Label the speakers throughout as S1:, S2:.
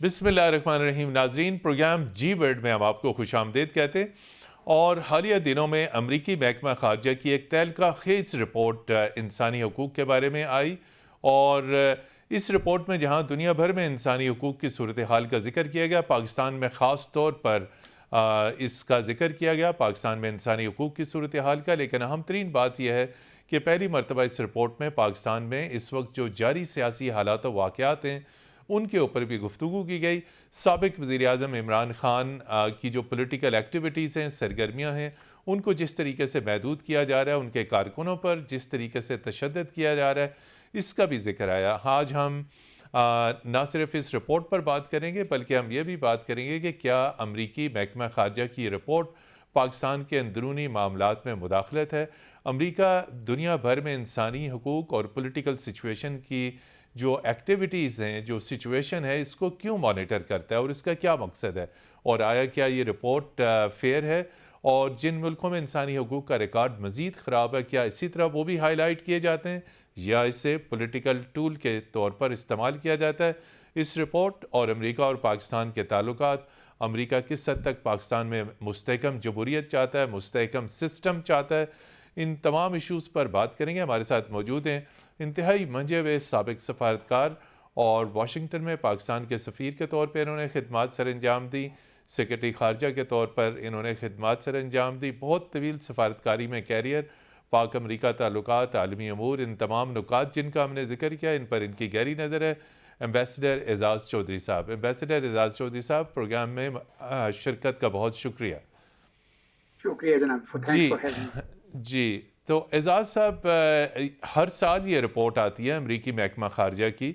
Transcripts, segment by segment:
S1: बिस्मिल्लाहिर्रहमानिर्रहीम। नाजरीन, प्रोग्राम जी वर्ल्ड में हम आपको खुशामदीद कहते हैं। और हालिया दिनों में अमरीकी महकमा खारजा की एक तहलका खेज रिपोर्ट इंसानी हकूक़ के बारे में आई। और इस रिपोर्ट में जहाँ दुनिया भर में इंसानी हकूक़ की सूरत हाल का जिक्र किया गया, पाकिस्तान में ख़ास तौर पर इसका जिक्र किया गया, पाकिस्तान में इंसानी हकूक़ की सूरत हाल का। लेकिन अहम तरीन बात यह है कि पहली मरतबा इस रिपोर्ट में पाकिस्तान में इस वक्त जो जारी सियासी हालात व वाक़यात हैं उनके ऊपर भी गुफ्तगू की गई। साबिक़ वज़ीर-ए-आज़म इमरान ख़ान की जो पोलिटिकल एक्टिविटीज़ हैं, सरगर्मियाँ हैं, उनको जिस तरीके से महदूद किया जा रहा है, उनके कारकुनों पर जिस तरीके से तशद्दुद किया जा रहा है, इसका भी जिक्र आया। आज हम ना सिर्फ इस रिपोर्ट पर बात करेंगे बल्कि हम ये भी बात करेंगे कि क्या अमरीकी महकमा खारजा की रिपोर्ट पाकिस्तान के अंदरूनी मामलात में मुदाखलत है। अमरीका दुनिया भर में इंसानी हकूक़ और पोलिटिकल सिचुएशन की जो एक्टिविटीज़ हैं, जो सिचुएशन है, इसको क्यों मॉनिटर करता है और इसका क्या मकसद है, और आया क्या ये रिपोर्ट फेयर है। और जिन मुल्कों में इंसानी हकूक़ का रिकॉर्ड मज़ीद ख़राब है, क्या इसी तरह वो भी हाईलाइट किए जाते हैं या इसे पॉलिटिकल टूल के तौर पर इस्तेमाल किया जाता है। इस रिपोर्ट और अमेरिका और पाकिस्तान के ताल्लुकात, अमेरिका किस हद तक पाकिस्तान में मुस्तहकम जमहूरियत चाहता है, मुस्तहकम सिस्टम चाहता है, इन तमाम इशूज़ पर बात करेंगे। हमारे साथ मौजूद हैं इंतहाई मंजे हुए साबिक़ सफ़ारतकार और वाशिंगटन में पाकिस्तान के सफ़ीर के तौर पर इन्होंने खिदमात सर अंजाम दी, सेक्रेटरी खारजा के तौर पर इन्होंने खिदमात सर अंजाम दी, बहुत तवील सफ़ारतकारी में कैरियर, पाक अमरीका ताल्लुकात, आलमी अमूर, इन तमाम नुकात जिनका हमने जिक्र किया, इन पर इनकी गहरी नज़र है। एम्बेसडर एजाज़ चौधरी साहब, एम्बेसडर एजाज़ चौधरी साहब, प्रोग्राम में शिरकत का बहुत शुक्रिया।
S2: शुक्रिया जनाब,
S1: जी जी। तो एजाज़ साहब, हर साल ये रिपोर्ट आती है अमरीकी महकमा खारजा की,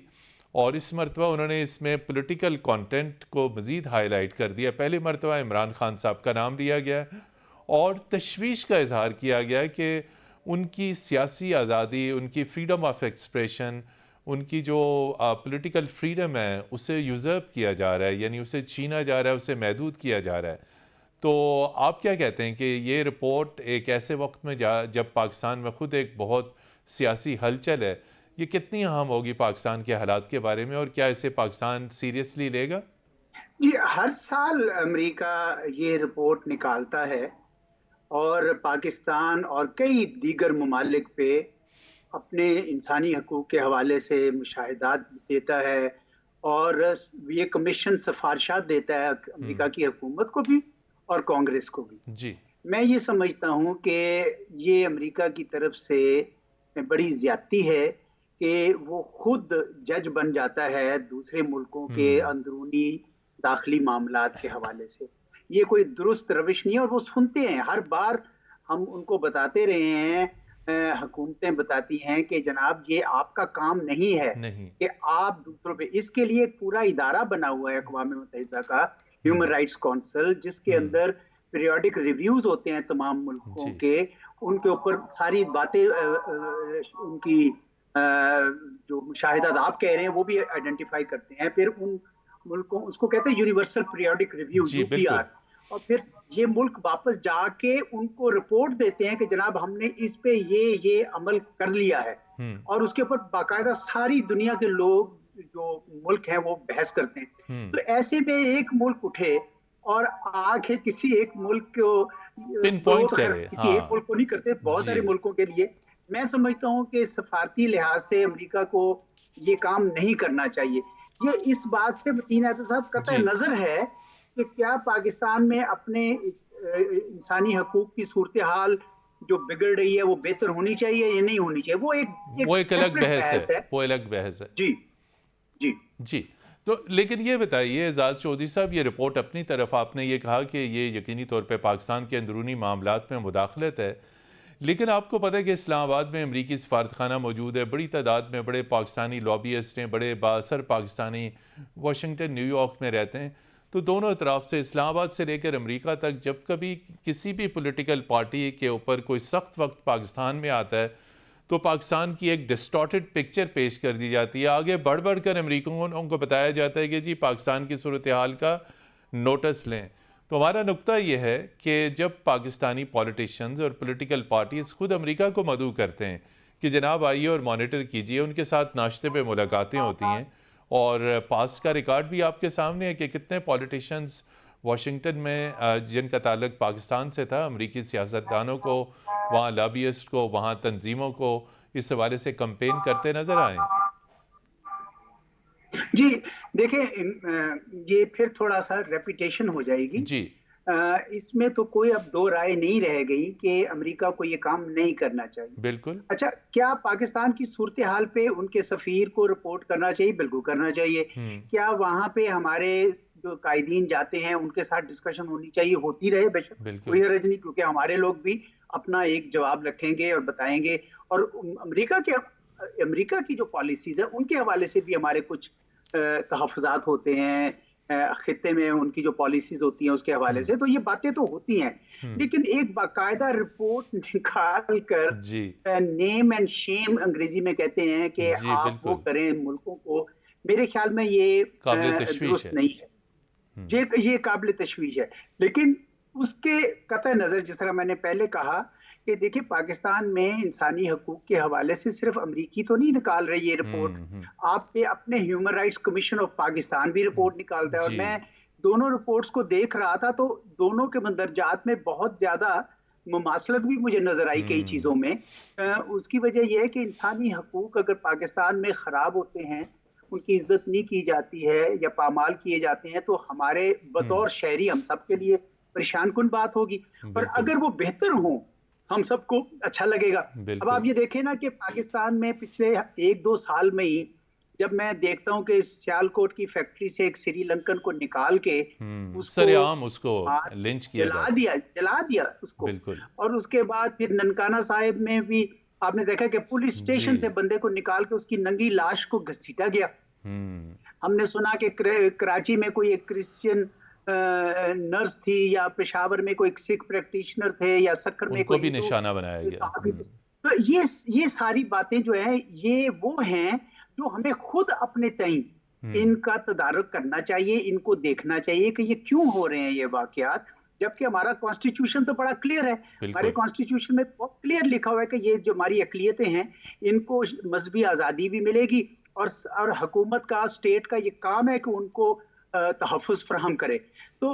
S1: और इस मरतबा उन्होंने इसमें पॉलिटिकल कंटेंट को मज़ीद हाईलाइट कर दिया। पहली मरतबा इमरान खान साहब का नाम लिया गया और तशवीश का इजहार किया गया कि उनकी सियासी आज़ादी, उनकी फ्रीडम ऑफ एक्सप्रेशन, उनकी जो पॉलिटिकल फ्रीडम है उसे यूज़र्व किया जा रहा है, यानी उसे छीना जा रहा है, उसे महदूद किया जा रहा है। तो आप क्या कहते हैं कि ये रिपोर्ट एक ऐसे वक्त में जब पाकिस्तान में ख़ुद एक बहुत सियासी हलचल है, ये कितनी अहम होगी पाकिस्तान के हालात के बारे में, और क्या इसे पाकिस्तान सीरियसली लेगा?
S2: जी, हर साल अमेरिका ये रिपोर्ट निकालता है और पाकिस्तान और कई दीगर ममालिक पे अपने इंसानी हकूक़ के हवाले से मुशाहिदात देता है, और ये कमीशन सिफारिशात देता है अमेरिका की हुकूमत को भी और कांग्रेस को भी।
S1: जी।
S2: मैं ये समझता हूँ कि ये अमेरिका की तरफ से बड़ी ज़्यादती है कि वो खुद जज बन जाता है दूसरे मुल्कों के अंदरूनी दाखिली मामलात के हवाले से। ये कोई दुरुस्त रविश नहीं है, और वो सुनते हैं। हर बार हम उनको बताते रहे हैं, हुकूमतें बताती हैं कि जनाब ये आपका काम नहीं है कि आप दूसरों पे, इसके लिए एक पूरा इदारा बना हुआ है अक़वाम मुत्तहिदा का, ह्यूमन राइट्स काउंसिल, जिसके अंदर पीरियोडिक रिव्यूज होते हैं तमाम मुल्कों के, उनके ऊपर सारी बातें उनकी जो मुशाहिदात आप कह रहे हैं वो भी आइडेंटिफाई करते हैं। फिर उन मुल्कों, उसको कहते हैं यूनिवर्सल पीरियोडिक रिव्यू, यूपीआर, और फिर ये मुल्क वापस जाके उनको रिपोर्ट देते हैं कि जनाब हमने इस पे ये अमल कर लिया है, और उसके ऊपर बाकायदा सारी दुनिया के लोग जो मुल्क हैं वो बहस करते हैं। तो ऐसे में एक मुल्क उठे और आके किसी एक मुल्क को
S1: पिन पॉइंट करे,
S2: किसी एक मुल्क को नहीं करते, बहुत सारे मुल्कों के लिए। मैं समझता हूँ कि सफारती लिहाज से अमेरिका को ये काम नहीं करना चाहिए। ये इस बात से मतीन साहब कतई नजर है कि क्या पाकिस्तान में अपने इंसानी हकूक की सूरत हाल जो बिगड़ रही है वो बेहतर होनी चाहिए या नहीं होनी चाहिए, वो एक
S1: अलग बहस है।
S2: वो अलग
S1: बहस है।
S2: जी जी
S1: जी। तो लेकिन ये बताइए एजाज़ चौधरी साहब, ये रिपोर्ट अपनी तरफ आपने ये कहा कि ये यकीनी तौर पे पाकिस्तान के अंदरूनी मामलात में मुदाखलत है, लेकिन आपको पता है कि इस्लामाबाद में अमरीकी सफारतखाना मौजूद है, बड़ी तादाद में बड़े पाकिस्तानी लॉबियस्ट हैं, बड़े बाअसर पाकिस्तानी वाशिंगटन, न्यूयॉर्क में रहते हैं। तो दोनों तरफ से, इस्लामाबाद से लेकर अमरीका तक, जब कभी किसी भी पॉलिटिकल पार्टी के ऊपर कोई सख्त वक्त पाकिस्तान में आता है तो पाकिस्तान की एक डिस्टॉर्टेड पिक्चर पेश कर दी जाती है। आगे बढ़ बढ़ कर अमरीकियों को बताया जाता है कि जी पाकिस्तान की सूरत हाल का नोटिस लें। तो हमारा नुक्ता यह है कि जब पाकिस्तानी पॉलिटिशियंस और पॉलिटिकल पार्टीज़ खुद अमेरिका को मदऊ करते हैं कि जनाब आइए और मॉनिटर कीजिए, उनके साथ नाश्ते पे मुलाकातें होती हैं और पास्ट का रिकॉर्ड भी आपके सामने है कि कितने पॉलिटिशियंस वाशिंगटन में जिनका ताल्लुक पाकिस्तान से था, अमरीकी सियासतदानों को, वहाँ लॉबियस्ट को, वहाँ तंजीमों को इस हवाले से कंपेन करते नजर आए।
S2: जी, देखिए ये फिर थोड़ा सा रेपुटेशन हो जाएगी।
S1: जी
S2: इसमें तो कोई अब दो राय नहीं रह गई कि अमेरिका को ये काम नहीं करना चाहिए।
S1: बिल्कुल।
S2: अच्छा, क्या पाकिस्तान की सूरत हाल पे उनके सफीर को रिपोर्ट करना चाहिए? बिल्कुल करना चाहिए।
S1: हम्म।
S2: क्या वहां पे हमारे जो कायदीन जाते हैं उनके साथ डिस्कशन होनी चाहिए? होती रहे बेशक,
S1: बिल्कुल।
S2: कोई हर्ज नहीं, क्योंकि हमारे लोग भी अपना एक जवाब रखेंगे और बताएंगे। और अमेरिका की जो पॉलिसीज है उनके हवाले से भी हमारे कुछ तहफ़्फ़ुज़ात होते हैं, खित्ते में उनकी जो पॉलिसीज होती हैं उसके हवाले
S1: हम्म।
S2: से, तो ये बातें तो होती हैं।
S1: हम्म।
S2: लेकिन एक बाकायदा रिपोर्ट निकाल कर,
S1: जी
S2: नेम एंड शेम अंग्रेजी में कहते हैं कि
S1: जी
S2: आप वो
S1: बिल्कुल,
S2: करें मुल्कों को, मेरे ख्याल में ये
S1: काबिल तशवीश
S2: दुरुस्त
S1: है।
S2: नहीं है।
S1: हम्म।
S2: ये काबिल तशवीश है। लेकिन उसके कतई नज़र, जिस तरह मैंने पहले कहा कि देखिए, पाकिस्तान में इंसानी हकूक के हवाले से सिर्फ अमरीकी तो नहीं निकाल रही ये रिपोर्ट,
S1: हम्म।
S2: आप पे अपने human rights commission of Pakistan भी रिपोर्ट निकालता है। और
S1: जी।
S2: मैं दोनों रिपोर्ट्स को देख रहा था तो दोनों के मंदरजात में बहुत ज्यादा मुमासलत भी मुझे नजर आई कई
S1: हम्म।
S2: चीजों में। उसकी वजह यह है कि इंसानी हकूक अगर पाकिस्तान में खराब होते हैं, उनकी इज्जत नहीं की जाती है या पामाल किए जाते हैं, तो हमारे
S1: हम्म।
S2: बतौर शहरी हम सबके लिए परेशान कुन बात होगी। और
S1: बिल्कुल।
S2: अगर वो बेहतर हों, हम सबको अच्छा लगेगा। अब आप
S1: बिल्कुल।
S2: ये देखें ना कि पाकिस्तान में पिछले 1-2 साल में ही जब मैं देखता हूँ कि सियालकोट की फैक्ट्री से एक श्रीलंकन को निकाल के उसको
S1: सरेआम उसको
S2: मार के
S1: लिंच किया जाता।
S2: जला दिया उसको।
S1: बिल्कुल।
S2: और उसके बाद फिर ननकाना साहिब में भी आपने देखा कि पुलिस
S1: जी।
S2: स्टेशन से बंदे को निकाल के उसकी नंगी लाश को घसीटा गया।
S1: हम्म।
S2: हमने सुना कि कराची में कोई एक क्रिश्चियन नर्स थी, या पेशावर में कोई सिख प्रैक्टिशनर थे, या सक्कर में
S1: उनको
S2: कोई
S1: भी
S2: हिंदू
S1: निशाना बनाया गया।
S2: सहाफी थे। तो ये सारी बातें जो है, ये वो हैं जो हमें खुद अपने तई
S1: हम्म।
S2: इनका तदारुक करना चाहिए, इनको देखना चाहिए कि ये क्यों हो रहे हैं ये वाकयात। जबकि हमारा कॉन्स्टिट्यूशन तो बड़ा क्लियर है। हमारे
S1: बिल्कुल।
S2: कॉन्स्टिट्यूशन में बहुत क्लियर लिखा हुआ है कि ये जो हमारी अकलियतें हैं, इनको मजहबी आज़ादी भी मिलेगी। और हुकूमत का, स्टेट का ये काम है कि उनको तहफ़्फ़ुज़ फराहम करे। तो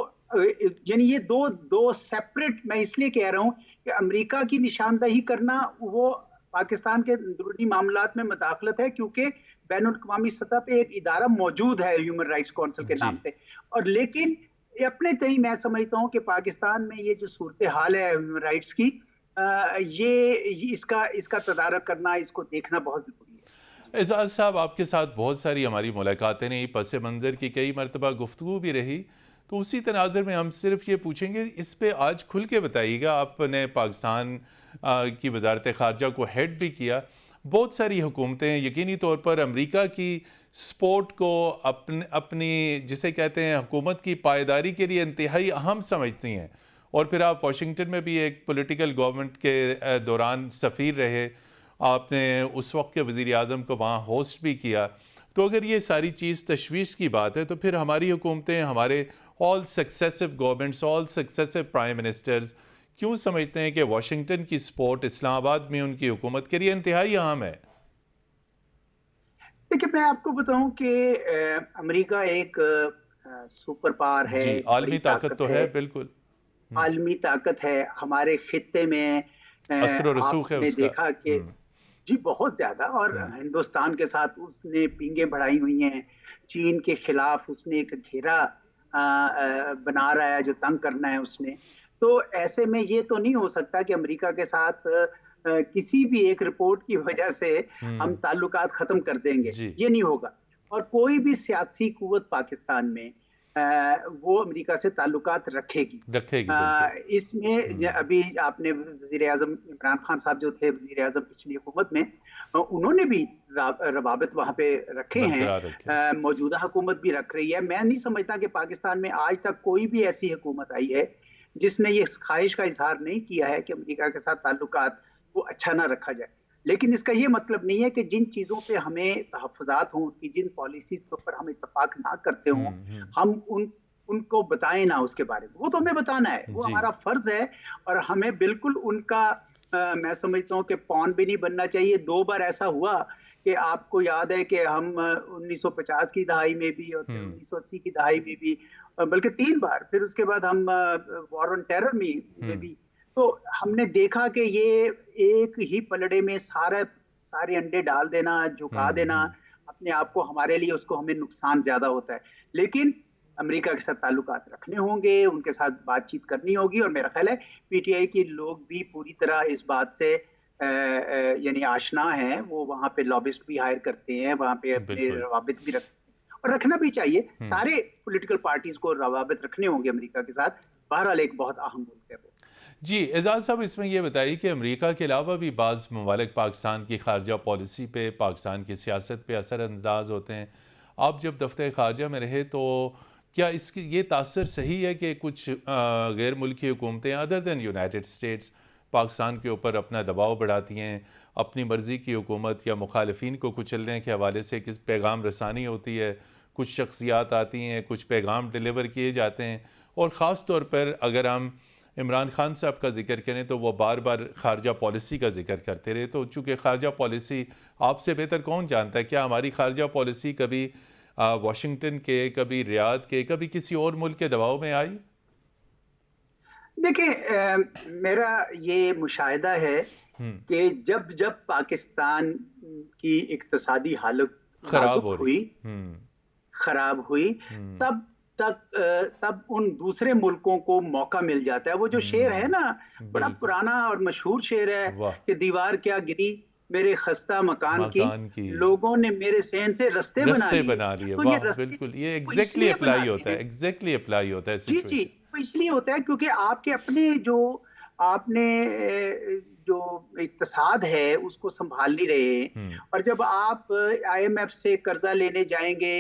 S2: यानी ये दो दो सेपरेट, मैं इसलिए कह रहा हूँ कि अमेरिका की निशानदेही करना वो पाकिस्तान के अंदरूनी मामलात में मदाखलत है, क्योंकि बैनुल-अक़वामी सतह पे एक इदारा मौजूद है ह्यूमन राइट्स काउंसिल के
S1: जी।
S2: नाम से। और लेकिन ये अपने तई मैं समझता हूँ कि पाकिस्तान में ये जो सूरत हाल है ह्यूमन राइट्स की, इसका तदारक करना, इसको देखना बहुत जरूरी है।
S1: एजाज साहब, आपके साथ बहुत सारी हमारी मुलाकातें नहीं, पस मंज़र की कई मरतबा गुफ्तगू भी रही, तो उसी तनाज़र में हम सिर्फ ये पूछेंगे, इस पे आज खुल के बताइएगा। आपने पाकिस्तान की वजारत ख़ारजा को हेड भी किया। बहुत सारी हुकूमतें यकीनी तौर पर अमेरिका की सपोर्ट को अपनी जिसे कहते हैं हुकूमत की पायदारी के लिए इंतहाई अहम समझती हैं। और फिर आप वाशिंगटन में भी एक पॉलिटिकल गवर्नमेंट के दौरान सफ़ीर रहे, आपने उस वक्त के वज़ीर आज़म को वहाँ होस्ट भी किया। तो अगर ये सारी चीज़ तशवीश की बात है, तो फिर हमारी हुकूमतें, हमारे all successive governments, all successive prime ministers क्यों समझते हैं कि वाशिंगटन की सपोर्ट इस्लामाबाद में उनकी हुकूमत के लिए इंतहाई अहम है?
S2: देखिए, मैं आपको बताऊं कि अमेरिका एक सुपर पावर है,
S1: जी,
S2: एक बड़ी
S1: आलमी ताकत
S2: ताकत
S1: तो
S2: है,
S1: है, बिल्कुल।
S2: आलमी ताकत है हमारे खित्ते में।
S1: असर व रसूख है
S2: आपने
S1: उसका।
S2: देखा कि जी बहुत ज्यादा, और हिंदुस्तान के साथ उसने पींगे बढ़ाई हुई हैं। चीन के खिलाफ उसने एक घेरा बना रहा है, जो तंग करना है उसने। तो ऐसे में ये तो नहीं हो सकता कि अमेरिका के साथ किसी भी एक रिपोर्ट की वजह से हम ताल्लुकात खत्म कर देंगे,
S1: जी।
S2: ये नहीं होगा। और कोई भी सियासी कुव्वत पाकिस्तान में वो अमेरिका से ताल्लुकात रखेगी।
S1: रखेगी, बिल्कुल।
S2: इसमें अभी आपने वजीर आजम इमरान खान साहब जो थे वजीर आजम पिछली हुकूमत में, उन्होंने भी रवाबित वहाँ पे रखे हैं।
S1: बरकरार रखे।
S2: मौजूदा हुकूमत भी रख रही है। मैं नहीं समझता कि पाकिस्तान में आज तक कोई भी ऐसी हुकूमत आई है जिसने ये ख्वाहिश का इजहार नहीं किया है कि अमेरिका के साथ ताल्लुकात को अच्छा ना रखा जाए। लेकिन इसका ये मतलब नहीं है कि जिन चीज़ों पे हमें तहफ़्फ़ुज़ात हों, कि जिन पॉलिसीज़ के ऊपर हम इत्तफ़ाक़ ना करते हों, हम उनको बताएं ना उसके बारे में। वो तो हमें बताना है, वो
S1: जी।
S2: हमारा फ़र्ज़ है। और हमें बिल्कुल उनका मैं समझता हूँ कि पॉन भी नहीं बनना चाहिए। 2 बार ऐसा हुआ कि आपको याद है कि हम 1950 की दहाई में भी और फिर
S1: हम्म
S2: 1980 की दहाई में भी, बल्कि 3 बार, फिर उसके बाद हम वॉर ऑन टेरर में
S1: हम्म
S2: भी, तो हमने देखा कि ये एक ही पलड़े में सारे अंडे डाल देना, झुका देना
S1: हम्म।
S2: अपने आप को, हमारे लिए उसको हमें नुकसान ज्यादा होता है। लेकिन अमेरिका के साथ ताल्लुकात रखने होंगे, उनके साथ बातचीत करनी होगी, और मेरा ख्याल है पीटीआई के लोग भी पूरी तरह इस बात से यानी आशना है। वो वहाँ पे लॉबिस्ट भी हायर करते हैं, वहाँ पे अपने
S1: बिल्कुल।
S2: रवाबित भी रखते हैं, और रखना भी चाहिए।
S1: हम्म।
S2: सारे पॉलिटिकल पार्टीज को रवाबित रखने होंगे अमेरिका के साथ। बहरहाल एक बहुत अहम मुल्क है वो।
S1: जी एजाज साहब, इसमें यह बताइए कि अमेरिका के अलावा भी बाज़ ममालिक पाकिस्तान की खारजा पॉलिसी पे, पाकिस्तान की सियासत पे असरअंदाज होते हैं। आप जब दफ्तर खारजा में रहे तो क्या इसकी ये तासर सही है कि कुछ गैर मुल्की हुकूमतें other than United States Pakistan के ऊपर अपना दबाव बढ़ाती हैं, अपनी मर्ज़ी की हुकूमत या मुखालफिन को कुचलने के हवाले से किस पैगाम रसानी होती है, कुछ शख्सियात आती हैं, कुछ पैगाम डिलीवर किए जाते हैं, और ख़ास तौर पर अगर हम इमरान खान साहब का जिक्र करें तो वो बार बार खारजा पॉलिसी का जिक्र करते रहे। तो चूँकि खारजा पॉलिसी आपसे बेहतर कौन जानता है, क्या हमारी खारजा पॉलिसी कभी वाशिंगटन के, कभी रियाद के, कभी किसी और मुल्क के दबाव में आई?
S2: देखिए, मेरा ये मुशाहिदा है
S1: हम्म।
S2: कि जब जब पाकिस्तान की इक्तिसादी हालत
S1: ख़राब
S2: नाजुक
S1: हो रही।
S2: हुई,
S1: हम्म
S2: खराब हुई,
S1: हम्म
S2: तब तब उन दूसरे मुल्कों को मौका मिल जाता है। वो जो शेर है ना, बड़ा
S1: बिल्कुल।
S2: पुराना और मशहूर शेर है
S1: वाह।
S2: कि दीवार क्या गिरी मेरे खस्ता मकान की,
S1: मकान की
S2: लोगों ने मेरे सहन से रस्ते बना
S1: रस्ते
S2: लिए।
S1: बना लिए।
S2: तो ये
S1: वाह,
S2: रस्ते
S1: बिल्कुल, ये
S2: वो
S1: एग्जैक्टली
S2: इसलिए
S1: अप्लाई
S2: बनाते
S1: होता है,
S2: हैं।
S1: एग्जैक्टली अप्लाई होता है
S2: जी जी,
S1: सिचुएशन।
S2: वो इसलिए होता है क्योंकि आपके अपने जो आपने जो इक्तसाद है उसको संभाल नहीं रहे।
S1: हम्म।
S2: और जब आप आईएमएफ से कर्जा लेने जाएंगे,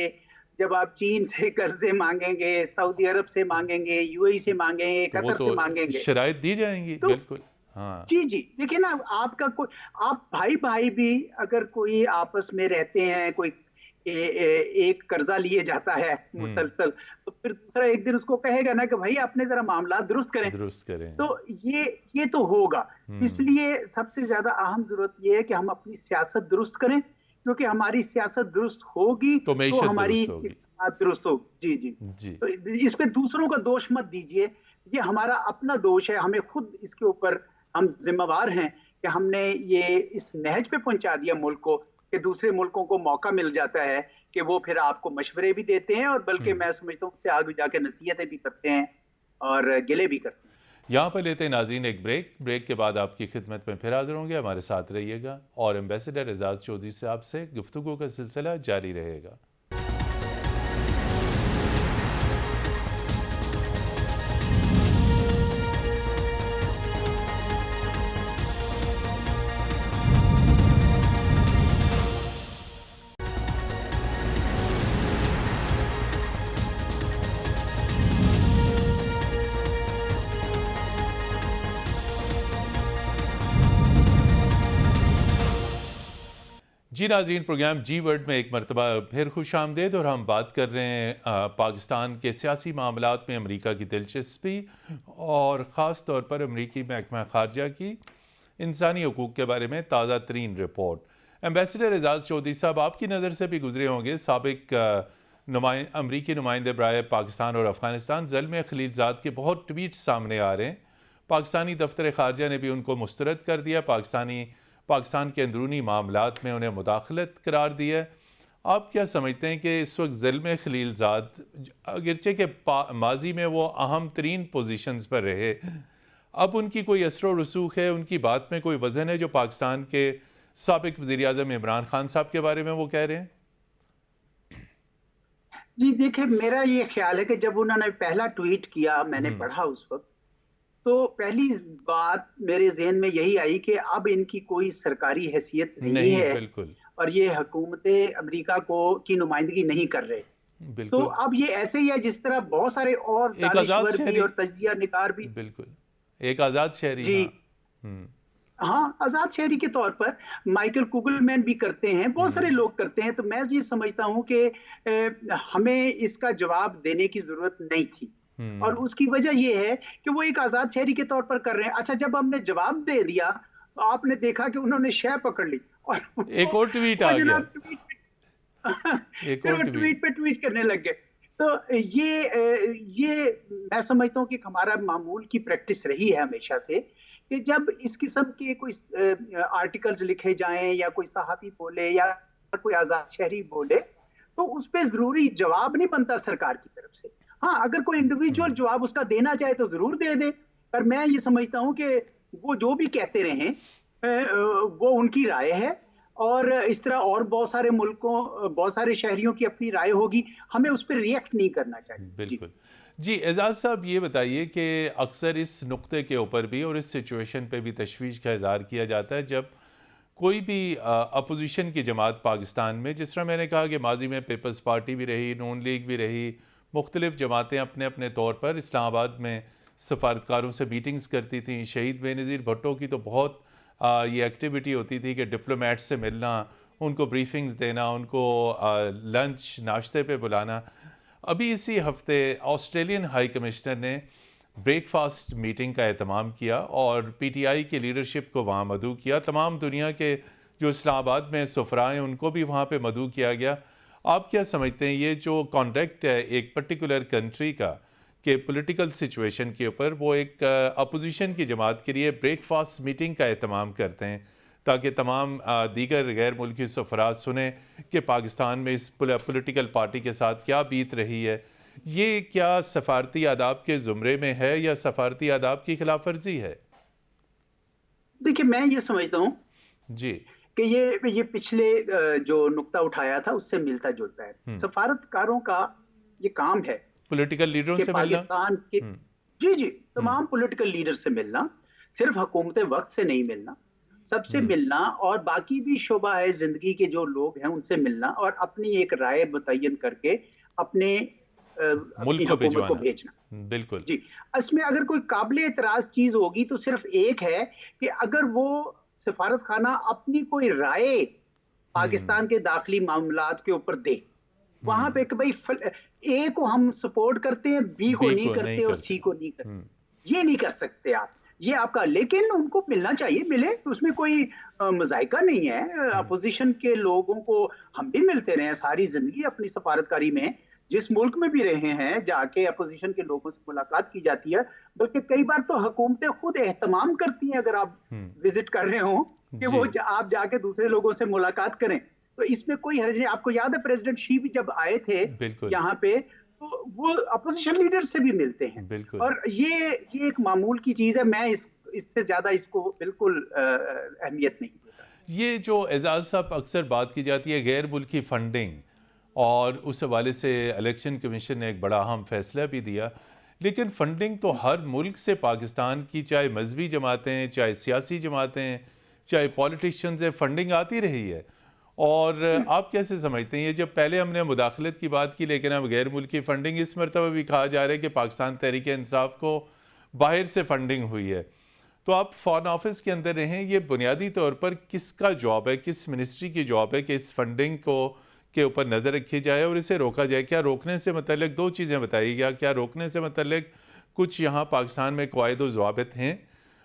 S2: जब आप चीन से कर्जे मांगेंगे, सऊदी अरब से मांगेंगे, यूएई से मांगेंगे,
S1: तो वो
S2: कतर
S1: तो
S2: से मांगेंगे,
S1: शराइत दी जाएंगी,
S2: तो
S1: बिल्कुल। हाँ।
S2: जी जी, देखिए ना, आपका कोई, आप भाई भाई भी अगर कोई आपस में रहते हैं, कोई एक कर्जा लिए जाता है
S1: हम्म।
S2: मुसलसल, तो फिर दूसरा एक दिन उसको कहेगा ना कि भाई अपने जरा मामला दुरुस्त करें।
S1: दुरुस्त करें।
S2: तो ये तो होगा।
S1: हम्म।
S2: इसलिए सबसे ज्यादा अहम जरूरत ये है कि हम अपनी सियासत दुरुस्त करें, क्योंकि हमारी सियासत दुरुस्त होगी
S1: तो
S2: तो
S1: मईशत
S2: हमारी
S1: दुरुस्त होगी।
S2: इक़्तिसाद दुरुस्त होगी। जी जी।
S1: जी।
S2: तो इस पे दूसरों का दोष मत दीजिए, ये हमारा अपना दोष है। हमें खुद इसके ऊपर हम जिम्मेवार हैं कि हमने ये इस नहज पे पहुंचा दिया मुल्क को, कि दूसरे मुल्कों को मौका मिल जाता है कि वो फिर आपको मशवरे भी देते हैं, और बल्कि
S1: हम्म।
S2: मैं समझता हूँ उससे आगे जाके नसीहतें भी करते हैं और गिले भी करते हैं।
S1: यहाँ पर लेते हैं नाज़रीन एक ब्रेक। ब्रेक के बाद आपकी खिदमत में फिर हाजिर होंगे, हमारे साथ रहिएगा और एम्बेसडर एजाज चौधरी से आपसे गुफ्तगू का सिलसिला जारी रहेगा। जी नाज़रीन, प्रोग्राम जी वर्ल्ड में एक मरतबा फिर खुश आमदेद, और हम बात कर रहे हैं पाकिस्तान के सियासी मामलात में अमेरिका की दिलचस्पी और ख़ास तौर पर अमेरिकी महकमा खारजा की इंसानी हकूक़ के बारे में ताज़ा तरीन रिपोर्ट। एम्बेसडर एजाज चौधरी साहब, आपकी नज़र से भी गुजरे होंगे, साबिक अमरीकी नुमाइंदे बराए पाकिस्तान और अफ़गानिस्तान ज़ल्म खलीलज़ाद के बहुत ट्वीट सामने आ रहे हैं। पाकिस्तानी दफ्तर खारजा ने भी उनको मुस्तरद कर दिया, पाकिस्तान के अंदरूनी मामलात में उन्हें मुदाखलत करार दिया। आप क्या समझते हैं कि इस वक्त ज़ल्म खलीलज़ाद, अगरचे के माजी में वो अहम तरीन पोजीशंस पर रहे, अब उनकी कोई असर रसूख है, उनकी बात में कोई वज़न है जो पाकिस्तान के साबिक वज़ीर आज़म इमरान खान साहब के बारे में वो कह रहे हैं?
S2: जी देखिए, मेरा ये ख्याल है कि जब उन्होंने पहला ट्वीट किया, मैंने पढ़ा उस वक्त, तो पहली बात मेरे जहन में यही आई कि अब इनकी कोई सरकारी हैसियत नहीं
S1: नहीं,
S2: है,
S1: बिल्कुल।
S2: और ये हुकूमत अमेरिका को की नुमाइंदगी नहीं कर रहे। तो
S1: बिल्कुल।
S2: अब ये ऐसे ही है जिस तरह बहुत सारे और
S1: एक आज़ाद
S2: दानिश्वर भी
S1: शहरी।
S2: और तजिया निगार भी।
S1: बिल्कुल, एक आज़ाद शहरी।
S2: जी
S1: हाँ। हम्म
S2: हाँ, आजाद शहरी के तौर पर माइकल कुगलमैन भी करते हैं, बहुत सारे
S1: हम्म
S2: लोग करते हैं। तो मैं ये समझता हूं कि हमें इसका जवाब देने की जरूरत नहीं थी, और
S1: हम्म
S2: उसकी वजह यह है कि वो एक आजाद शहरी के तौर पर कर रहे हैं। अच्छा, जब हमने जवाब दे दिया तो आपने देखा कि उन्होंने शह पकड़ ली, और
S1: एक और ट्वीट आ गया,
S2: जनाब ट्वीट
S1: एक
S2: फिर
S1: और
S2: वो
S1: ट्वीट।
S2: ट्वीट पे ट्वीट करने लग गए। तो ये मैं समझता हूँ कि हमारा मामूल की प्रैक्टिस रही है हमेशा से कि जब इस किस्म के कोई आर्टिकल्स लिखे जाएं या कोई सहाफ़ी बोले या कोई आज़ाद शहरी बोले, तो उस पे ज़रूरी जवाब नहीं बनता सरकार की तरफ से। हाँ, अगर कोई इंडिविजुअल जवाब उसका देना चाहे तो ज़रूर दे दे, पर मैं ये समझता हूँ कि वो जो भी कहते रहें वो उनकी राय है, और इस तरह और बहुत सारे मुल्कों, बहुत सारे शहरियों की अपनी राय होगी, हमें उस पर रिएक्ट नहीं करना चाहिए। जी।
S1: बिल्कुल। जी, एजाज साहब ये बताइए कि अक्सर इस नुक्ते के ऊपर भी और इस सिचुएशन पे भी तशवीश का इजहार किया जाता है जब कोई भी अपोजिशन की जमात पाकिस्तान में, जिस तरह मैंने कहा कि माजी में पीपल्स पार्टी भी रही, नून लीग भी रही, मुख्तलिफ जमातें अपने अपने तौर पर इस्लामाबाद में सफारतकारों से मीटिंग्स करती थीं। शहीद बेनज़ीर भुट्टो की तो बहुत ये एक्टिविटी होती थी कि डिप्लोमेट से मिलना, उनको ब्रीफिंग्स देना, उनको लंच नाश्ते पे बुलाना। अभी इसी हफ्ते ऑस्ट्रेलियन हाई कमिश्नर ने ब्रेकफास्ट मीटिंग का एहतमाम किया और पीटीआई की लीडरशिप को वहाँ मदऊ किया। तमाम दुनिया के जो इस्लामाबाद में सफ़रा हैं उनको भी वहाँ पे मदऊ किया गया। आप क्या समझते हैं ये जो कॉन्डक्ट है एक पर्टिकुलर कंट्री का कि पॉलिटिकल सिचुएशन के ऊपर वो एक अपोजिशन की जमात के लिए ब्रेकफास्ट मीटिंग का एहतमाम करते हैं ताकि तमाम दीगर गैर मुल्की सफ़रात सुने कि पाकिस्तान में इस पॉलिटिकल पार्टी के साथ क्या बीत रही है, ये क्या सफारती आदाब के ज़ुमरे में है या सफारती आदाब की खिलाफ वर्जी है?
S2: देखिए, मैं ये समझता हूँ
S1: जी।
S2: कि ये पिछले जो नुक्ता उठाया था उससे मिलता जुलता है। सफारतकारों का ये काम है
S1: पॉलिटिकल लीडरों
S2: कि
S1: से मिलना।
S2: पाकिस्तान के, जी जी, तमाम पॉलिटिकल लीडर से मिलना, सिर्फ हुकूमत वक्त से नहीं मिलना, सबसे मिलना, और बाकी भी शोबा है जिंदगी के जो लोग हैं उनसे मिलना, और अपनी एक राय मुतय्यन करके अपने
S1: मुल्क
S2: अपनी
S1: को
S2: हुकूमत को
S1: भिजवाना।
S2: भेजना।
S1: बिल्कुल।
S2: जी। इसमें अगर कोई काबिल एतराज चीज होगी तो सिर्फ एक है कि अगर वो सिफारत खाना अपनी कोई राय पाकिस्तान के दाखिली मामलात के ऊपर दे, वहां पे कि भाई ए को हम सपोर्ट करते हैं, बी को
S1: बी
S2: नहीं
S1: को नहीं
S2: करते और सी
S1: करते।
S2: को नहीं करते, ये नहीं कर सकते आप। ये आपका, लेकिन उनको मिलना चाहिए, मिले, उसमें कोई मजाइका नहीं है। अपोजिशन के लोगों को हम भी मिलते रहे हैं सारी जिंदगी अपनी सफारतकारी में, जिस मुल्क में भी रहे हैं जाके अपोजिशन के लोगों से मुलाकात की जाती है, बल्कि कई बार तो हुकूमतें खुद एहतमाम करती हैं, अगर आप विजिट कर रहे हो, कि
S1: जी।
S2: वो आप जाके दूसरे लोगों से मुलाकात करें, तो इसमें कोई हर्ज नहीं। आपको याद है प्रेसिडेंट शी भी जब आए थे
S1: बिल्कुल।
S2: यहाँ पे, तो वो अपोजिशन लीडर से भी मिलते हैं,
S1: बिल्कुल।
S2: और ये एक मामूल की चीज है। मैं इससे ज्यादा इसको बिल्कुल अहमियत नहीं देता।
S1: ये जो एजाज साहब अक्सर बात की जाती है गैर मुल्की फंडिंग, और उस हवाले से इलेक्शन कमीशन ने एक बड़ा अहम फैसला भी दिया, लेकिन फंडिंग तो हर मुल्क से पाकिस्तान की, चाहे मजहबी जमातें, चाहे सियासी जमातें, चाहे पॉलिटिशियंस है, फंडिंग आती रही है। और आप कैसे समझते हैं ये, जब पहले हमने मुदाखलत की बात की लेकिन अब गैर मुल्की फंडिंग, इस मरतबा भी कहा जा रहा है कि पाकिस्तान तहरीक इंसाफ को बाहर से फंडिंग हुई है, तो आप फॉरेन ऑफिस के अंदर रहें, ये बुनियादी तौर पर किसका जॉब है, किस मिनिस्ट्री की जॉब है कि इस फंडिंग को के ऊपर नज़र रखी जाए और इसे रोका जाए? क्या रोकने से मतलब, दो चीज़ें बताइएगा, क्या रोकने से मतलब कुछ यहाँ पाकिस्तान में क़वाइद व ज़वाबित हैं,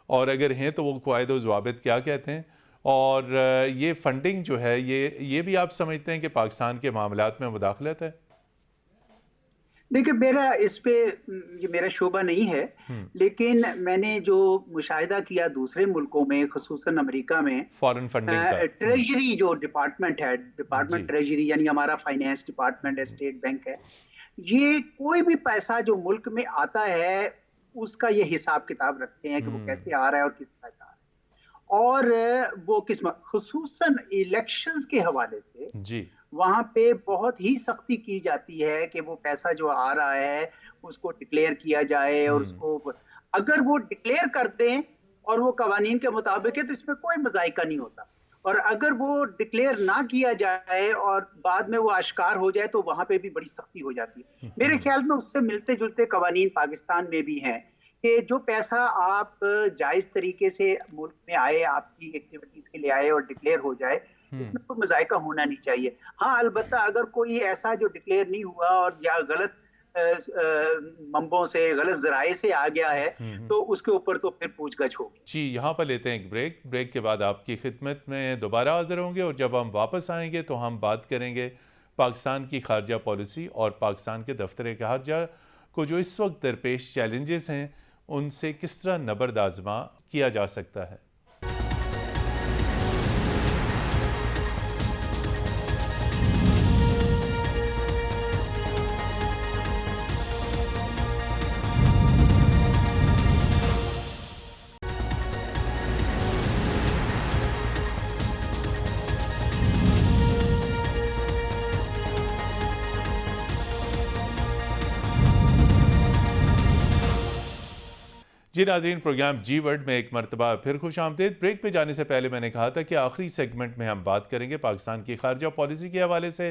S1: और अगर हैं तो वो क़वाइद व ज़वाबित क्या कहते हैं, और ये फंडिंग जो है ये भी आप समझते हैं कि पाकिस्तान के मामलात में मुदाखलत है?
S2: देखिए, मेरा इस पे ये मेरा शोबा नहीं है, लेकिन मैंने जो मुशाहिदा किया दूसरे मुल्कों में, खुसूसन अमेरिका में,
S1: फॉरेन फंडिंग का।
S2: ट्रेजरी जो डिपार्टमेंट है, डिपार्टमेंट
S1: जी।
S2: ट्रेजरी यानी हमारा फाइनेंस डिपार्टमेंट है, स्टेट बैंक है, ये कोई भी पैसा जो मुल्क में आता है उसका ये हिसाब किताब रखते हैं कि वो कैसे आ रहा है और किस तरह का आ रहा है, और वो किस, खुसूसन इलेक्शंस के हवाले से
S1: जी।
S2: वहां पे बहुत ही सख्ती की जाती है कि वो पैसा जो आ रहा है उसको डिक्लेयर किया जाए, और उसको अगर वो डिक्लेयर कर दें और वो कवानीन के मुताबिक है तो इसमें कोई मजाइका नहीं होता, और अगर वो डिक्लेयर ना किया जाए और बाद में वो आश्कार हो जाए तो वहां पे भी बड़ी सख्ती हो जाती है। मेरे ख्याल में उससे मिलते जुलते कवानीन पाकिस्तान में भी हैं कि जो पैसा आप जायज तरीके से मुल्क में आए, आपकी एक्टिविटीज के लिए आए और डिक्लेयर हो जाए, इसमें कोई मजायका होना नहीं चाहिए। हाँ, अलबत्ता अगर कोई ऐसा जो डिक्लेयर नहीं हुआ और या गलत मंबों से, गलत जराए से आ गया है, तो उसके ऊपर तो फिर पूछगछ होगी।
S1: जी, यहाँ पर लेते हैं एक ब्रेक के बाद आपकी खिदमत में दोबारा हाजिर होंगे और जब हम वापस आएंगे तो हम बात करेंगे पाकिस्तान की खारजा पॉलिसी और पाकिस्तान के दफ्तर खारजा को जो इस वक्त दरपेश चैलेंजेस हैं उनसे किस तरह नबर्द आज़मा किया जा सकता है। जी नाज़रीन, प्रोग्राम जी वर्ड में एक मरतबा फिर खुश आमदीद। ब्रेक पे जाने से पहले मैंने कहा था कि आखिरी सेगमेंट में हम बात करेंगे पाकिस्तान की खारजा पॉलिसी के हवाले से,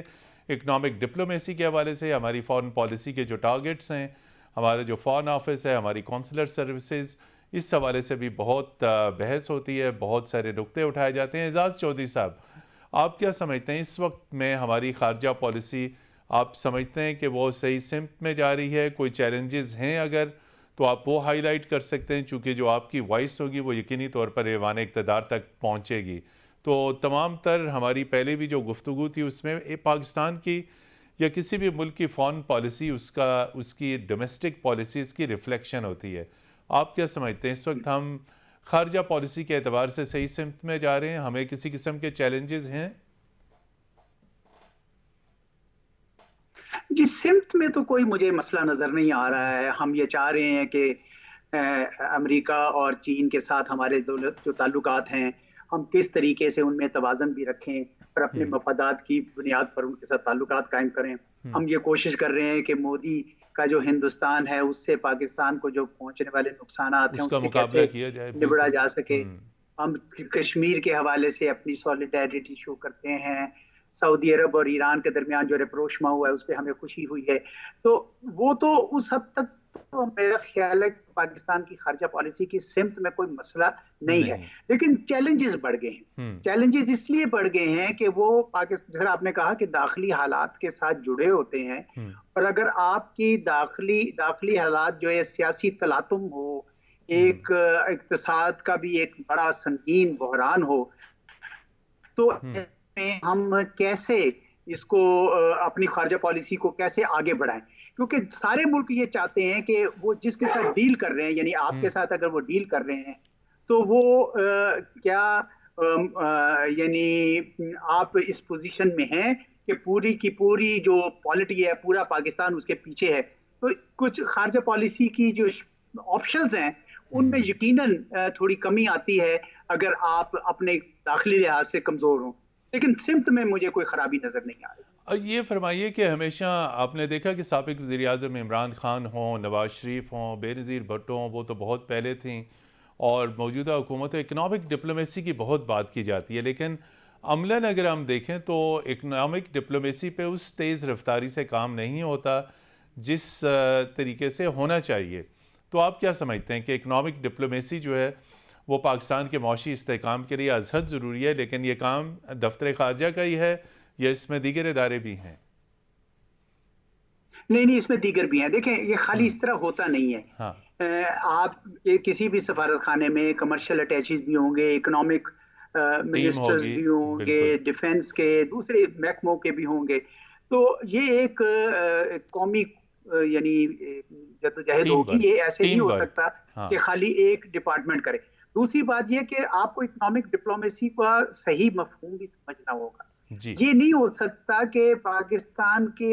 S1: इकनॉमिक डिप्लोमेसी के हवाले से, हमारी फ़ॉरेन पॉलिसी के जो टारगेट्स हैं, हमारे जो फ़ॉरेन ऑफिस है, हमारी कौंसलर सर्विसेज, इस हवाले से भी बहुत बहस होती है, बहुत सारे नुक्ते उठाए जाते हैं। एजाज़ चौधरी साहब, आप क्या समझते हैं इस वक्त में हमारी खारजा पॉलिसी, आप समझते हैं कि वो सही सिमत में जा रही है? कोई चैलेंजेस हैं अगर तो आप वो हाईलाइट कर सकते हैं, चूँकि जो आपकी वॉइस होगी वो यकीनी तौर पर ऐवान इक़्तिदार तक पहुँचेगी। तो तमाम तर हमारी पहले भी जो गुफ्तगू थी उसमें पाकिस्तान की या किसी भी मुल्क की फ़ॉरेन पॉलिसी उसकी डोमेस्टिक पॉलिसीज़ की रिफ्लेक्शन होती है। आप क्या समझते हैं इस वक्त हम खारजा पॉलिसी के एतबार से सही सिमत में जा रहे हैं? हमें किसी किस्म के चैलेंजेस हैं?
S2: जी, सिमत में तो कोई मुझे मसला नज़र नहीं आ रहा है। हम ये चाह रहे हैं कि अमेरिका और चीन के साथ हमारे जो ताल्लुकात हैं, हम किस तरीके से उनमें तवाज़न भी रखें और अपने मफादात की बुनियाद पर उनके साथ ताल्लुकात कायम करें। हम ये कोशिश कर रहे हैं कि मोदी का जो हिंदुस्तान है उससे पाकिस्तान को जो पहुंचने वाले नुकसानात हैं
S1: उसका
S2: उससे
S1: मुकाबला
S2: कैसे
S1: किया जाए।
S2: निबड़ा
S1: बिल्कुल।
S2: जा सके। हम कश्मीर के हवाले से अपनी सॉलिडारिटी शो करते हैं। सऊदी अरब और ईरान के दरमियान जो रेपरोशमा हुआ है उस पर हमें खुशी हुई है। तो वो तो उस हद तक तो मेरा ख्याल है पाकिस्तान की खारजा पॉलिसी की सिमत में कोई मसला नहीं है,
S1: नहीं।
S2: लेकिन चैलेंजेस बढ़ गए हैं। चैलेंजेस इसलिए बढ़ गए हैं कि वो पाकिस्तान, जैसे आपने कहा कि दाखिली हालात के साथ जुड़े होते हैं, और अगर आपकी दाखिली हालात जो है सियासी तलातुम हो, एक इक्तिसाद का भी एक बड़ा संगीन बहरान हो, तो में हम कैसे इसको अपनी खारजा पॉलिसी को कैसे आगे बढ़ाएं? क्योंकि सारे मुल्क ये चाहते हैं कि वो जिसके साथ डील कर रहे हैं, यानी आपके साथ अगर वो डील कर रहे हैं तो वो यानी आप इस पोजीशन में हैं कि पूरी की पूरी जो पॉलिटी है, पूरा पाकिस्तान उसके पीछे है। तो कुछ खारजा पॉलिसी की जो ऑप्शंस हैं उनमें यकीनन थोड़ी कमी आती है अगर आप अपने दाखिली लिहाज से कमजोर हों, लेकिन सिमत में मुझे कोई खराबी नजर नहीं आ रही।
S1: ये फरमाइए कि हमेशा आपने देखा कि साबिक वज़ीर-ए-आज़म इमरान खान हों, नवाज शरीफ हों, बेनज़ीर भुट्टो हों, वो तो बहुत पहले थी, और मौजूदा हुकूमत इकनॉमिक डिप्लोमेसी की बहुत बात की जाती है, लेकिन अमलन अगर हम देखें तो इकनॉमिक डिप्लोमेसी पे उस तेज़ रफ्तारी से काम नहीं होता जिस तरीके से होना चाहिए। तो आप क्या समझते हैं कि इकनॉमिक डिप्लोमेसी जो है वो पाकिस्तान के मौशी इस्तेहकाम के लिए अज़हद ज़रूरी है, लेकिन ये काम दफ्तर खारजा का ही है या इसमें दीगर इदारे भी हैं?
S2: नहीं, इसमें दीगर भी हैं। देखें, ये खाली इस तरह होता नहीं है।
S1: हाँ।
S2: आप किसी भी सफारत खाने में कमर्शियल अटैचीज भी होंगे, इकोनॉमिक
S1: टीम
S2: मिनिस्टर्स
S1: होगी।
S2: भी होंगे,
S1: बिल्कुल।
S2: डिफेंस के दूसरे महकमों के भी होंगे। तो ये एक कौमी यानी जद्दोजहद
S1: टीम
S2: होगी।
S1: वर्क।
S2: ये ऐसे नहीं
S1: टीम
S2: हो
S1: वर्क।
S2: सकता
S1: हाँ।
S2: कि खाली एक डिपार्टमेंट करे। दूसरी बात यह कि आपको इकोनॉमिक डिप्लोमेसी का सही मफहूम भी समझना होगा।
S1: जी।
S2: ये नहीं हो सकता कि पाकिस्तान के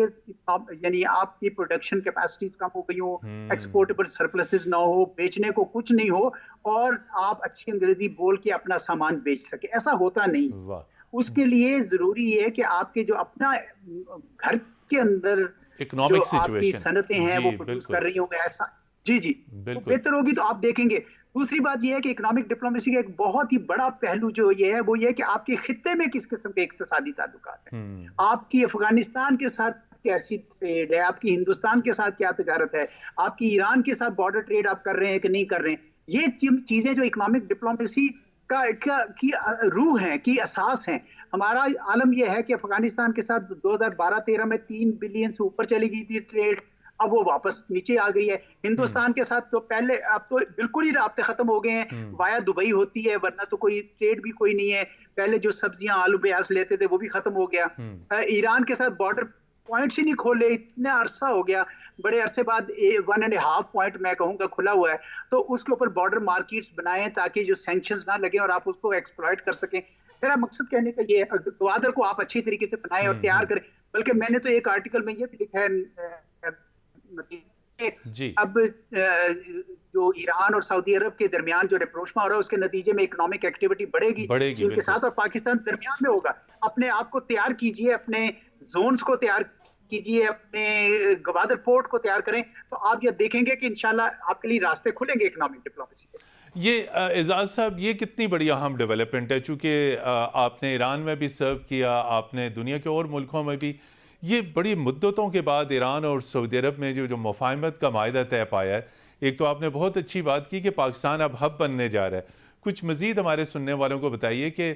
S2: यानी आपकी प्रोडक्शन कैपेसिटीज कम हो गई हो, एक्सपोर्टेबल सरप्लसेस ना हो, बेचने को कुछ नहीं हो, और आप अच्छी अंग्रेजी बोल के अपना सामान बेच सके। ऐसा होता नहीं।
S1: वाह।
S2: उसके लिए जरूरी है कि आपके जो अपना घर के अंदर जो
S1: इकोनॉमिक
S2: आपकी
S1: सिचुएशन।
S2: सनतें हैं
S1: जी
S2: वो प्रोड्यूस कर
S1: बिल्कुल।
S2: रही होंगे, ऐसा जी वो
S1: बिल्कुल।
S2: बेहतर होगी तो आप देखेंगे। दूसरी बात यह है कि इकोनॉमिक डिप्लोमेसी का एक बहुत ही बड़ा पहलू जो ये है वो ये है कि आपके खित्ते में किस किस्म के इक्तिसादी ताल्लुकात हैं। आपकी अफगानिस्तान के साथ कैसी ट्रेड है, आपकी हिंदुस्तान के साथ क्या तजारत है, आपकी ईरान के साथ बॉर्डर ट्रेड आप कर रहे हैं कि नहीं कर रहे हैं। ये चीजें जो इकोनॉमिक डिप्लोमेसी की रूह है, की असास है। हमारा आलम यह है कि अफगानिस्तान के साथ 2012-13 में 3 बिलियन से ऊपर चली गई थी ट्रेड। अब वो वापस नीचे आ गई है।
S1: हम्म।
S2: हिंदुस्तान के साथ तो पहले, अब तो बिल्कुल ही राब्ते खत्म हो गए हैं, वाया दुबई होती है, वरना तो कोई ट्रेड भी कोई नहीं है। पहले जो सब्जियां आलू प्याज लेते थे वो भी खत्म हो गया।
S1: हम्म।
S2: ईरान के साथ बॉर्डर पॉइंट्स ही नहीं खोले, इतना अरसा हो गया, बड़े अरसे बाद 1.5 पॉइंट मैं कहूंगा खुला हुआ है। तो उसके ऊपर बॉर्डर मार्केट्स बनाए ताकि जो सैंक्शंस ना लगे और आप उसको एक्सप्लॉइट कर सकें। मेरा मकसद कहने का ये है, ग्वादर को आप अच्छी तरीके से बनाएं और तैयार
S1: हम्म।
S2: करें। बल्कि मैंने तो एक आर्टिकल में ये भी लिखा है कि
S1: जी।
S2: अब जो ईरान और सऊदी अरब के दरमियान जो रेप्रोशमा हो रहा है उसके नतीजे में इकोनॉमिक एक्टिविटी बढ़ेगी
S1: बढ़ेगी
S2: चीन के
S1: बिल्कुल।
S2: साथ, और पाकिस्तान दरमियान में होगा। अपने आप को तैयार कीजिए, अपने जोन्स को तैयार कीजिए, अपने गवादर पोर्ट को तैयार करें, तो आप ये देखेंगे कि इंशाल्लाह आपके लिए रास्ते खुलेंगे इकोनॉमिक डिप्लोमेसी के।
S1: ये एजाज साहब, ये कितनी बड़ी अहम डेवलपमेंट है, चूँकि आपने ईरान में भी सर्व किया, आपने दुनिया के और मुल्कों में भी। ये बड़ी मुद्दतों के बाद ईरान और सऊदी अरब में जो जो मुफाहमत का मायदा तय पाया है। एक तो आपने बहुत अच्छी बात की कि पाकिस्तान अब हब बनने जा रहा है। कुछ मज़ीद हमारे सुनने वालों को बताइए कि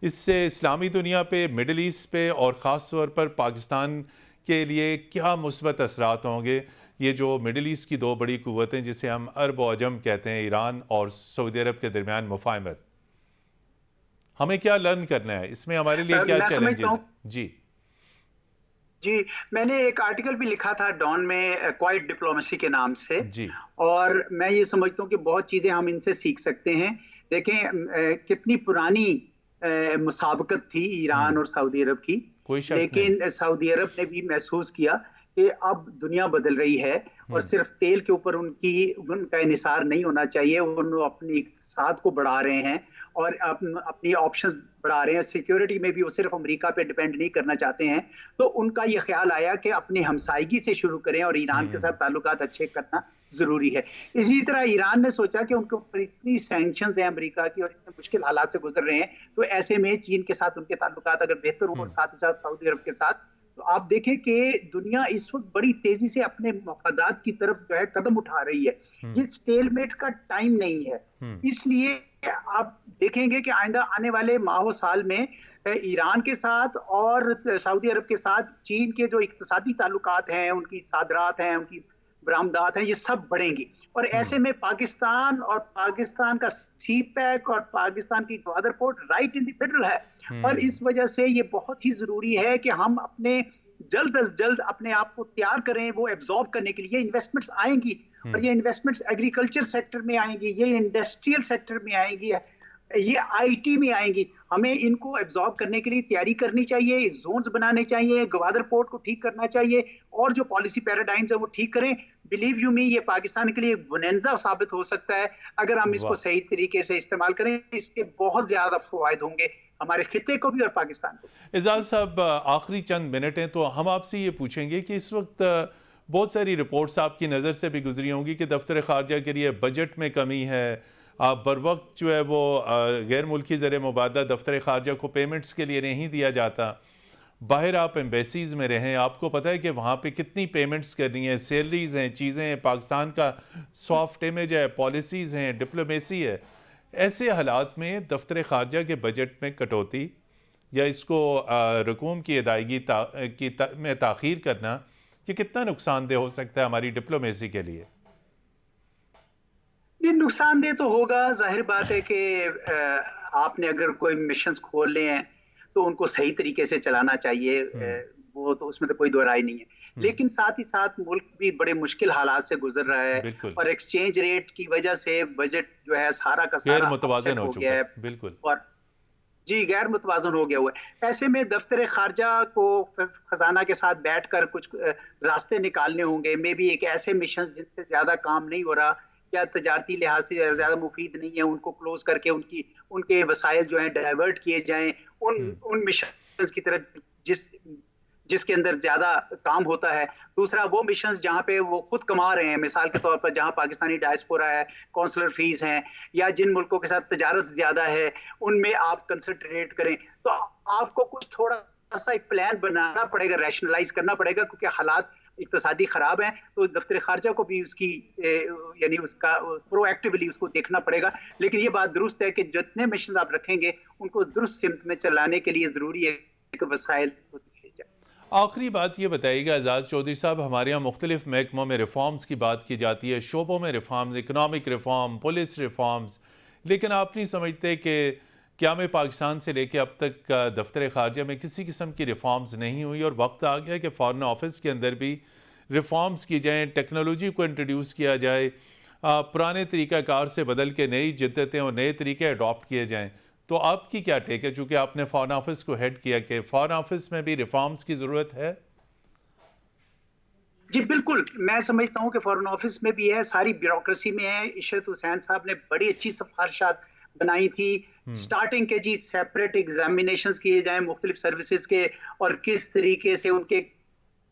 S1: इससे इस्लामी दुनिया पे, मिडल ईस्ट पे और ख़ास तौर पर पाकिस्तान के लिए क्या मुस्बत असरात होंगे। ये जो मिडल ईस्ट की दो बड़ी कुव्वतें जिसे हम अरब और अजम कहते हैं, ईरान और सऊदी अरब के दरमियान मुफाहमत, हमें क्या लर्न करना है इसमें, हमारे लिए क्या
S2: मैं समझता
S1: चैलेंजेस
S2: हूँ,
S1: हैं? जी।
S2: जी, मैंने एक आर्टिकल भी लिखा था डॉन में, क्वाइट डिप्लोमेसी के नाम से,
S1: जी।
S2: और मैं ये समझता हूँ कि बहुत चीजें हम इनसे सीख सकते हैं। देखें कितनी पुरानी मुसाबकत थी ईरान
S1: हम्म।
S2: और सऊदी अरब की,
S1: कोई शक नहीं।
S2: लेकिन सऊदी अरब ने भी महसूस किया कि अब दुनिया बदल रही है, और
S1: हम्म।
S2: सिर्फ तेल के ऊपर उनका इनिसार नहीं होना चाहिए। वो अपनी इक़्तिसाद को बढ़ा रहे हैं और अपनी ऑप्शंस बढ़ा रहे हैं। सिक्योरिटी में भी वो सिर्फ अमेरिका पे डिपेंड नहीं करना चाहते हैं। तो उनका ये ख्याल आया कि अपनी हमसायगी से शुरू करें और ईरान के साथ
S1: हम्म।
S2: ताल्लुकात अच्छे करना जरूरी है। इसी तरह ईरान ने सोचा कि उनके ऊपर इतनी सैंक्शंस हैं अमेरिका की और इतने मुश्किल हालात से गुजर रहे हैं, तो ऐसे में चीन के साथ उनके ताल्लुकात अगर बेहतर हो और
S1: हम्म।
S2: साथ ही साथ सऊदी अरब के साथ, तो आप देखें कि दुनिया इस वक्त बड़ी तेजी से अपने मफादात की तरफ जो है कदम उठा रही है।
S1: हम्म।
S2: ये स्टेलमेट का टाइम नहीं है।
S1: हम्म।
S2: इसलिए आप देखेंगे कि आइंदा आने वाले माह साल में ईरान के साथ और सऊदी अरब के साथ चीन के जो इक्तिसादी ताल्लुकात हैं, उनकी सादरात हैं, उनकी बरामदात हैं, ये सब बढ़ेंगी। और ऐसे
S1: हम्म।
S2: में पाकिस्तान और पाकिस्तान का सी पैक और पाकिस्तान की Gwadar port right in the middle है। और
S1: हम्म।
S2: इस वजह से ये बहुत ही जरूरी है कि हम अपने जल्द अज जल्द अपने आप को तैयार करें वो एब्जॉर्ब करने के लिए। इन्वेस्टमेंट्स आएंगी, और
S1: हम्म।
S2: ये इन्वेस्टमेंट्स एग्रीकल्चर सेक्टर में आएंगी, ये इंडस्ट्रियल सेक्टर में आएंगी, ये आईटी में आएंगी। हमें इनको एब्जॉर्ब करने के लिए तैयारी करनी चाहिए, जोन्स बनाने चाहिए, ग्वादर पोर्ट को ठीक करना चाहिए, और जो पॉलिसी पैराडाइम्स है वो ठीक करें। बिलीव यू मी, ये पाकिस्तान के लिए बोनेंजा साबित हो सकता है अगर हम इसको
S1: वाह।
S2: सही तरीके से इस्तेमाल करें। इसके बहुत ज्यादा फवायद होंगे हमारे खिते को भी और पाकिस्तान को भी।
S1: एजाज साहब, आखिरी चंद मिनट हैं तो हम आपसे ये पूछेंगे कि इस वक्त बहुत सारी रिपोर्ट्स आपकी नज़र से भी गुजरी होंगी कि दफ्तर खारजा के लिए बजट में कमी है। आप बर वक्त जो है वो गैर मुल्की ज़र मुबादला दफ्तर खारजा को पेमेंट्स के लिए नहीं दिया जाता। बाहर आप एम्बेसीज़ में रहें, आपको पता है कि वहाँ पे कितनी पेमेंट्स करनी है, सैलरीज़ हैं, चीज़ें हैं, पाकिस्तान का सॉफ्ट इमेज है, पॉलिसीज़ हैं, डिप्लोमेसी है। ऐसे हालात में दफ्तर खारजा के बजट में कटौती या इसको रकूम की अदायगी में ताख़ीर करना, ये कितना नुकसानदेह हो सकता है हमारी डिप्लोमेसी के लिए?
S2: ये नुकसानदेह तो होगा, जाहिर बात है कि आपने अगर कोई मिशंस खोल लिए हैं तो उनको सही तरीके से चलाना चाहिए।
S1: हम्म।
S2: वो तो उसमें तो कोई दो राय नहीं है।
S1: हम्म।
S2: लेकिन साथ ही साथ मुल्क भी बड़े मुश्किल हालात से गुजर रहा है,
S1: बिल्कुल।
S2: और एक्सचेंज रेट की वजह से बजट जो है सारा का
S1: गैर
S2: सारा
S1: मुतवाजन
S2: अपसेट
S1: हो
S2: हो
S1: चुका
S2: गया
S1: है।
S2: है,
S1: बिल्कुल।
S2: और जी गैर मुतवाजन हो गया हुआ है। ऐसे में दफ्तर खारजा को खजाना के साथ बैठकर कुछ रास्ते निकालने होंगे। मे भी एक ऐसे मिशन जिनसे ज्यादा काम नहीं हो रहा या तजारती लिहाज से ज्यादा मुफीद नहीं है, उनको क्लोज करके उनके वसाइल जो हैं डाइवर्ट किए जाएं
S1: हम्म।
S2: उन मिशन की तरफ जिसके अंदर ज्यादा काम होता है। दूसरा, वो मिशंस जहाँ पे वो खुद कमा रहे हैं, मिसाल के तौर पर जहाँ पाकिस्तानी डायस्पोरा है, कौंसलर फीस हैं, या जिन मुल्कों के साथ तजारत ज्यादा है, उनमें आप कंसंट्रेट करें। तो आपको कुछ थोड़ा सा एक प्लान बनाना पड़ेगा, रैशनलाइज करना पड़ेगा, क्योंकि हालात इक्तसादी खराब हैं। तो दफ्तर खारजा को भी उसकी यानी उसका प्रोएक्टिवली उसको देखना पड़ेगा। लेकिन ये बात दुरुस्त है कि जितने मिशन आप रखेंगे उनको दुरुस्त सिमत में चलाने के लिए जरूरी है कि वसाइल को दिए जाए।
S1: आखिरी बात ये बताइएगा एजाज चौधरी साहब, हमारे यहाँ मुख्तलिफ महकमों में रिफॉर्म्स की बात की जाती है, शोबों में reforms, economic reform, police reforms, लेकिन आप नहीं समझते कि क्या में पाकिस्तान से लेकर अब तक दफ्तर खारजा में किसी किस्म की रिफॉर्म्स नहीं हुई और वक्त आ गया कि फॉरेन ऑफिस के अंदर भी रिफॉर्म्स की जाएँ, टेक्नोलॉजी को इंट्रोड्यूस किया जाए, पुराने तरीक़ाकार से बदल के नई जिद्दतें और नए तरीके अडॉप्ट किए जाएँ। तो आपकी क्या टेक है, चूँकि आपने फॉरेन ऑफिस को हेड किया, कि फॉरेन ऑफिस में भी रिफॉर्म्स की ज़रूरत है?
S2: जी बिल्कुल, मैं समझता हूँ कि फॉरेन ऑफिस में भी है, सारी ब्यूरोक्रेसी में है। इशरत हुसैन साहब ने बड़ी अच्छी सिफारिशात बनाई थी। स्टार्टिंग के जी सेपरेट एग्जामिनेशंस किए जाएँ मुख्तलिफ सर्विसेज के, और किस तरीके से उनके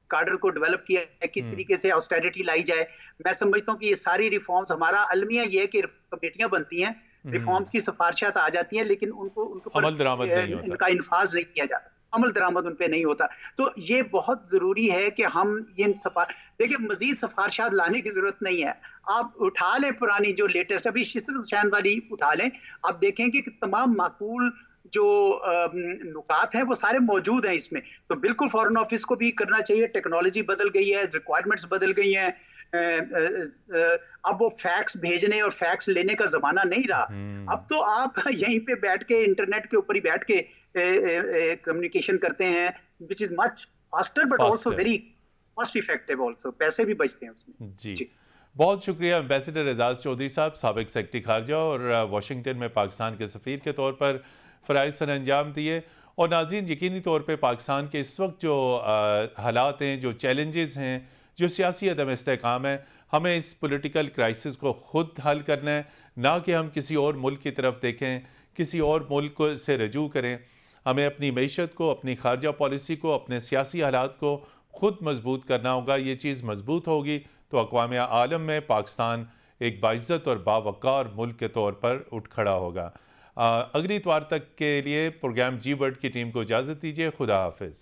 S2: काडर को डेवलप किया है, किस तरीके से ऑस्टेरिटी लाई जाए। मैं समझता हूँ कि ये सारी रिफॉर्म्स, हमारा अलमिया ये है कि कमेटियां बनती हैं, रिफॉर्म्स की सिफारिशात आ जाती हैं, लेकिन उनको उनके ऊपर
S1: अमल दरामद नहीं होता।
S2: इनका इन्फाज नहीं किया जाता, अमल दरामद उन पे नहीं होता। तो ये बहुत जरूरी है कि हम इन देखिए, मजीद सिफारिशात लाने की जरूरत नहीं है। आप उठा लें पुरानी जो लेटेस्ट अभी इशरत हुसैन वाली उठा लें, आप देखेंगे कि तमाम माकूल जो नुकात हैं वो सारे मौजूद हैं इसमें। तो बिल्कुल फॉरेन ऑफिस को भी करना चाहिए। टेक्नोलॉजी बदल गई है, रिक्वायरमेंट्स बदल गई हैं। अब वो फैक्स भेजने और फैक्स लेने का जमाना नहीं रहा। अब तो आप यहीं पे बैठ के, इंटरनेट के ऊपर ही बैठ के कम्युनिकेशन करते हैं, which is much faster but also
S1: faster.
S2: Very cost effective also, पैसे भी बचते हैं उसमें।
S1: जी,
S2: जी
S1: बहुत शुक्रिया एम्बेसडर एजाज चौधरी साहब, साबिक सेक्रेटरी खारजा और वाशिंगटन में पाकिस्तान के सफ़ीर के तौर पर फ़राइज़ सर अंजाम दिए। और नाज़रीन, यकीनी तौर पर पाकिस्तान के इस वक्त जो हालात हैं, जो चैलेंजेस हैं, जो सियासी अदम इस्तेहकाम है, हमें इस पॉलिटिकल क्राइसिस को ख़ुद हल करना है, ना कि हम किसी और मुल्क की तरफ देखें, किसी और मुल्क से रजू करें। हमें अपनी मईशत को, अपनी खारजा पॉलिसी को, अपने सियासी हालात को ख़ुद मजबूत करना होगा। ये चीज़ मजबूत होगी तो अक़वाम आलम में पाकिस्तान एक बाइज़्ज़त और बावक़ार मुल्क के तौर पर उठ खड़ा होगा। अगली इतवार तक के लिए प्रोग्राम जी वर्ल्ड की टीम को इजाज़त दीजिए। खुदा हाफिज़।